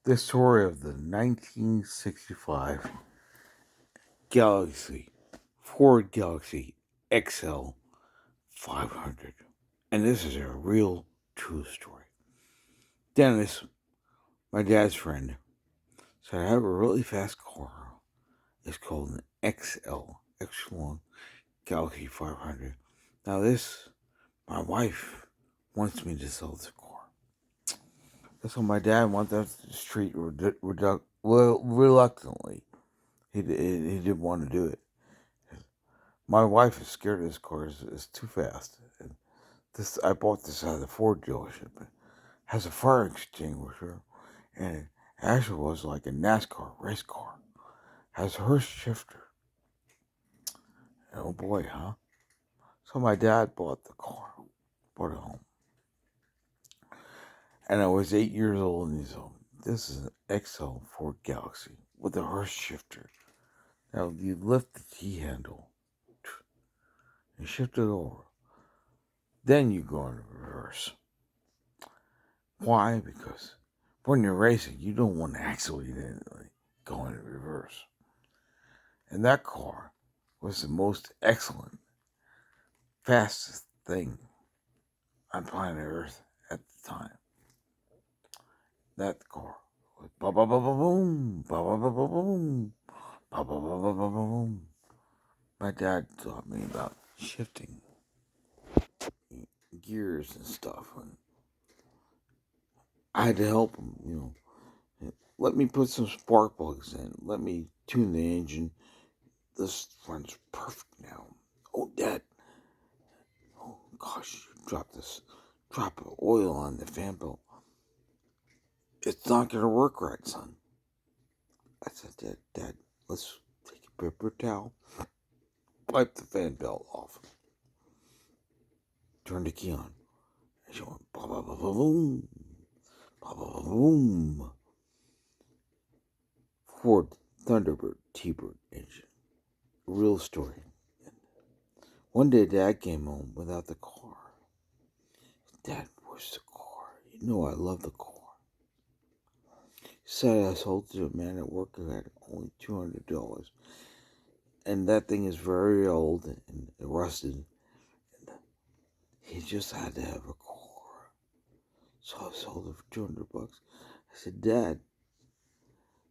the story of the 1965 Galaxy, Ford Galaxy XL 500. And this is a real, true story. Dennis, my dad's friend, said, I have a really fast car. It's called an X1 Galaxy 500. Now, my wife wants me to sell this car. So my dad went down to the street reluctantly. He didn't want to do it. My wife is scared of this car. It's too fast. And I bought this at the Ford dealership. It has a fire extinguisher, and it actually was like a NASCAR race car. Has a Hurst shifter. Oh boy, huh? So my dad bought the car, brought it home, and I was 8 years old, and he said, "This is an XL Ford Galaxy with a Hurst shifter. Now you lift the T handle and shift it over. Then you go into reverse. Why? Because when you're racing, you don't want to accidentally go into reverse. And that car was the most excellent, fastest thing on planet Earth at the time. That car was ba ba ba ba boom, ba ba ba ba boom, ba ba ba ba ba boom. My dad taught me about shifting gears and stuff, and I had to help him, Let me put some spark plugs in. Let me tune the engine. This runs perfect now. Oh, Dad. Oh, gosh, you dropped this drop of oil on the fan belt. It's not going to work right, son. I said, Dad, let's take a paper towel, wipe the fan belt off, turn the key on. And she went, ba ba ba ba boom, ba ba ba boom. Ford Thunderbird T-Bird engine. Real story. One day, Dad came home without the car. Dad, where's the car? You know I love the car. He said I sold it to a man at work who had only $200. And that thing is very old and rusted. And he just had to have a car. So I sold it for $200. I said, Dad,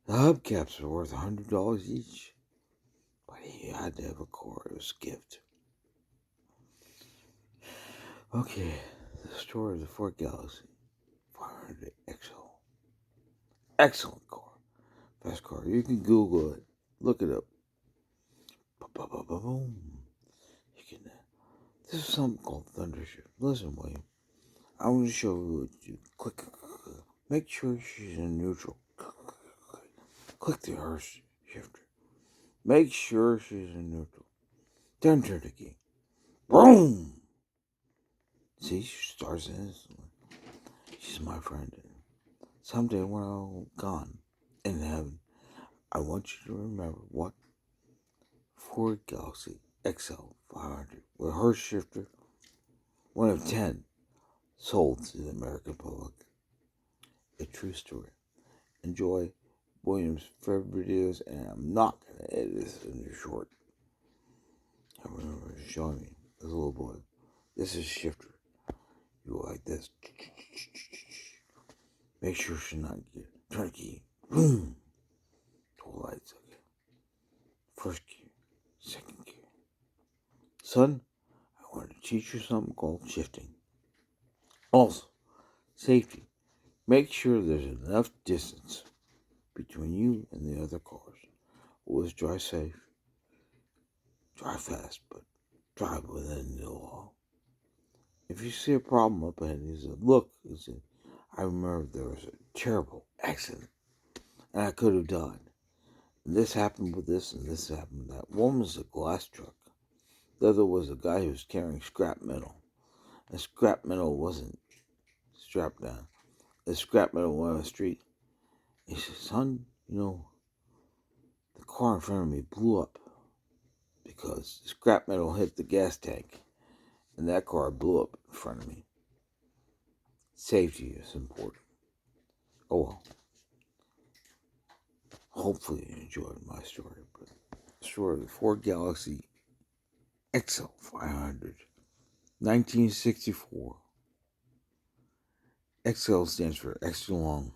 the hubcaps are worth $100 each. But he had to have a car. It was a gift. Okay, the story of the Ford Galaxy 500 XL. Excellent car. Fast car. You can Google it. Look it up. Boom. You can. This is something called Thundershift. Listen, William. I want to show you what you click. Make sure she's in neutral. Click the Hurst shifter. Make sure she's in neutral. Then turn the key. Boom. See, she starts instantly. She's my friend. Someday when I'm gone in heaven, I want you to remember what Ford Galaxy XL 500 with Hurst shifter, one of 10 sold to the American public. A true story. Enjoy William's favorite videos, and I'm not going to edit this into short. I remember showing me this little boy. This is shifter. You go like this. Make sure she's not gear. Turn key. Boom. 2 lights. Okay. First gear. Second gear. Son, I want to teach you something called shifting. Also, safety. Make sure there's enough distance between you and the other cars. Always drive safe. Drive fast, but drive within the law. If you see a problem up ahead, he said, look, I remember there was a terrible accident, and I could have died. And this happened with this, and this happened with that. One was a glass truck. The other was a guy who was carrying scrap metal. And scrap metal wasn't strapped down. The scrap metal went on the street. He said, son, the car in front of me blew up because the scrap metal hit the gas tank, and that car blew up in front of me. Safety is important. Oh well. hopefully you enjoyed my story. But story of the Ford Galaxie XL 500, 1964. XL stands for extra long.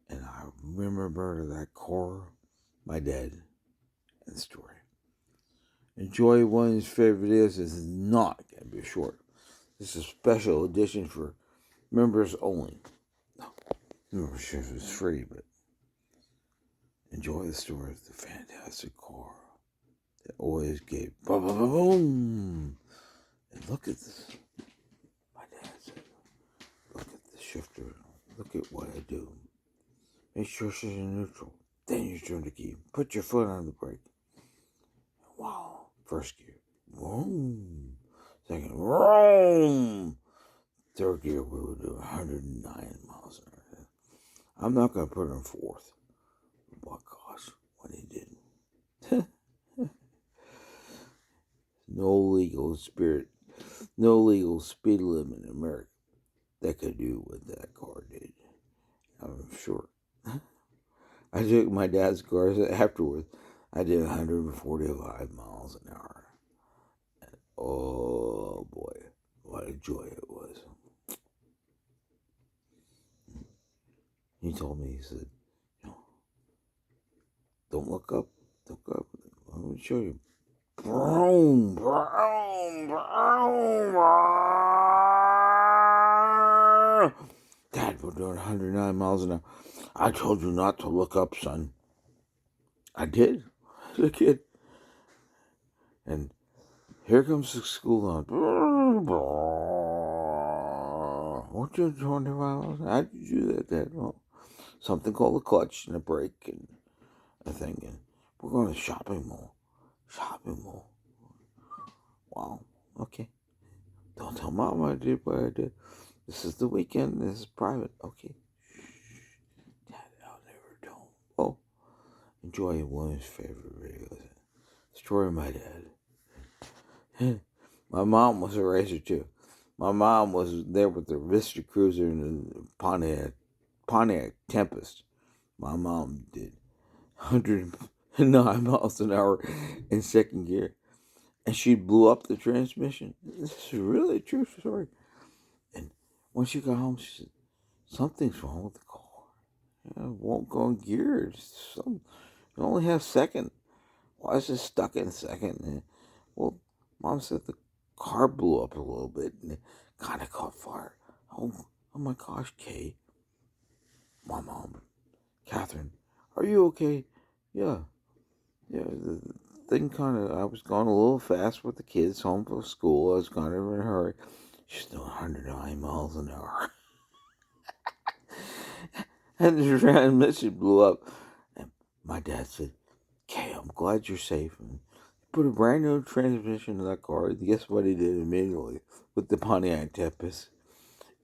And I remember that car, my dad, and the story. Enjoy one of his favorite videos. This is not going to be short. This is a special edition for members only. No, membership is free, but enjoy the story of the fantastic car that always gave boom, boom, boom. And look at this. My dad said, look at the shifter. Look at what I do. Make sure she's in neutral. Then you turn the key. Put your foot on the brake. Wow. First gear. Boom. Second. Boom. Third gear, we would do 109 miles an hour. I'm not going to put it in fourth. But gosh, what he did. No legal speed limit in America that could do what that car did. I'm sure. I took my dad's car afterwards. I did 145 miles an hour. And oh boy, what a joy it was. He told me, he said, don't look up. Don't look up. Let me show you. Broom, broom, broom. Dad, we're doing 109 miles an hour. I told you not to look up, son. I did as a kid. And here comes the school on. Weren't you 25 miles? How'd you do that, Dad? Well, something called a clutch and a brake and a thing. And we're going to shopping mall. Shopping mall. Wow. Okay. Don't tell Mom I did what I did. This is the weekend. This is private. Okay. Dad, I'll never tell. Oh. Enjoy one of his favorite videos. Story of my dad. My mom was a racer too. My mom was there with the Vista Cruiser and the Pontiac Tempest. My mom did 109 miles an hour in second gear. And she blew up the transmission. This is really a true story. And when she got home, she said, something's wrong with the car. It won't go in gear. You only have second. Why is it stuck in second? And, well, Mom said the car blew up a little bit and it kind of caught fire. Oh my gosh, Kay. My mom, Catherine, are you okay? Yeah. The thing I was going a little fast with the kids home from school. I was kind of in a hurry. She's doing 109 miles an hour. And the transmission blew up. And my dad said, Kay, I'm glad you're safe. And he put a brand new transmission in that car. Guess what he did immediately with the Pontiac Tempest?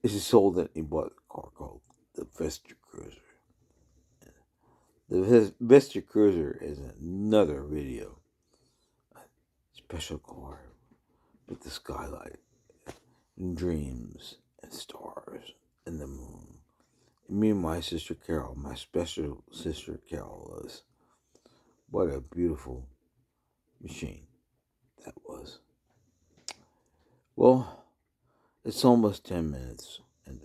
Is he sold it and he bought a car called the Vista Cruiser. The Vista Cruiser is another video. A special car with the skylight and dreams and stars and the moon. And me and my sister Carol, my special sister Carol, was. What a beautiful machine that was. Well, it's almost 10 minutes. And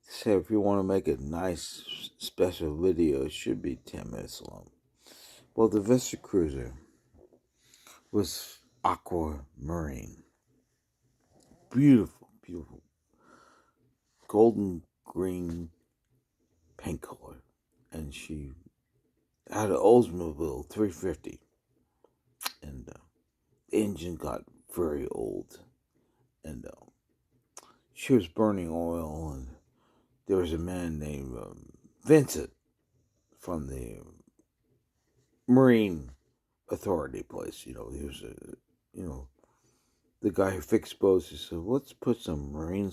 so if you want to make a nice special video, it should be 10 minutes long. Well, the Vista Cruiser was aquamarine. Beautiful, beautiful. Golden green paint color. And she had an Oldsmobile 350. And the engine got very old. And she was burning oil. And there was a man named Vincent from the Marine Authority place. He was the guy who fixed boats. He said, let's put some Marine